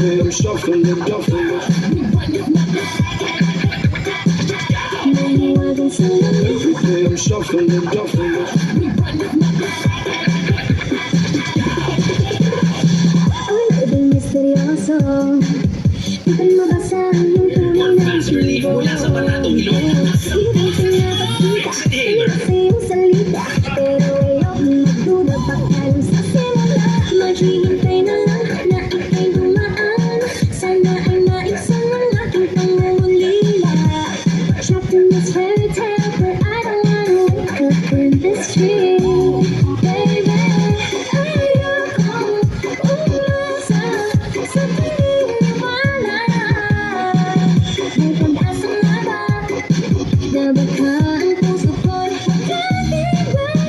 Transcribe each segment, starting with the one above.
I'm shuffling and duffling. I'm shuffling and duffling. Misteryoso, di ko mabasahan yung tunay na Relief mula sa balatong ilong. hindi ko napakita kasi yung salita, pero ayoko magduda pagkalim sa simula. Maghihintay na lang na ika'y dumaan, sana ay maisan ang aking pangungulila. Trapped in this fairy tale, but I don't wanna wake up in this dream. Baby, ayoko umasa sa paniniwala. May pag-asa nga ba na baka ang puso ko'y magkatibay?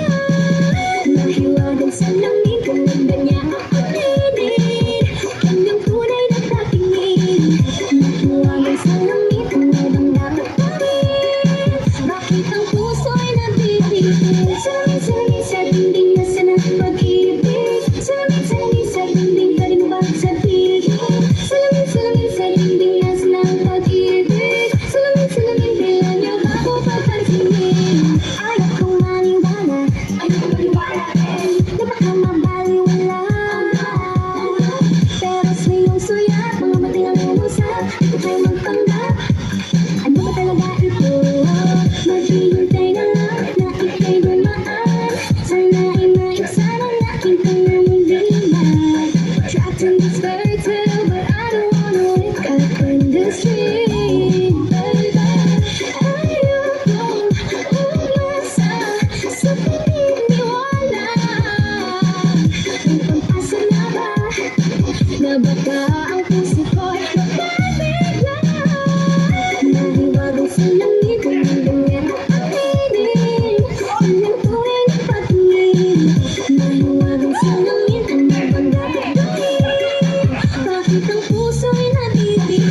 Nahiwagan sa langit kung ganda niya ako ninig. Kanyang tunay na tatingin. Nahiwagan sa langit kung ibang dapat gawin. Bakit ang puso'y nabibigil? Salamin sa dingding na sanang pag-ibig. Salamin sa dingding ka rin ba sa tigil? Salamin sa dingding na sanang pag-ibig. Salamin bilang niya ba ko papansinin? Ayaw kong maniwala, rin na baka mabaliwala. Pero sa iyong suya, mga mati ang umusap, ito kayo magpanggap. Ano ba talaga ito? Maghihintay na lang na ika'y dumaan, sana ay maibsan ang aking pangangiliman. Trapped in this fairy tale, but I don't wanna wake up in this dream. Baby, ayokong umasa sa paniniwala. May pag-asa na ba na baka ang puso ko'y magkabigla? Nahiwagan sa langit kung hanggang niya ang tinig. Kanyang tunay na patingin. Nahiwagan sa langit kung ibang dapat gawin. Bakit ang puso'y nabibigil?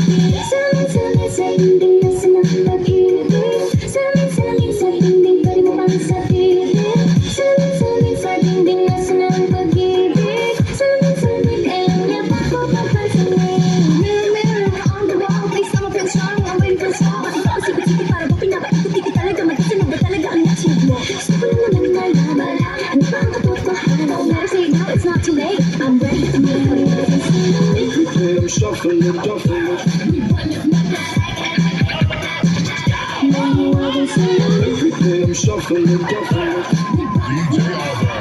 Salamin sa dingding na sanang pag-ibig. Salamin sa dingding pa rin mo pang sa titig. Salamin sa dingding na sanang pag-ibig. Salamin kailan niya pa ko papansinin? Mirror on the wall, please come up and strong. I'm waiting for a song. Bakit ako sikit-sikit para ba pinapaikot-ikot talaga? Magkasunod ba talaga ang action mo? Gusto ko lang naman nalaman. Ano ba ang katotohanan? Better say it now, it's not too late. I'm ready to make a I'm shuffling and duffling. Nahiwagan sa langit. I'm shuffling and duffling. DJ Alba.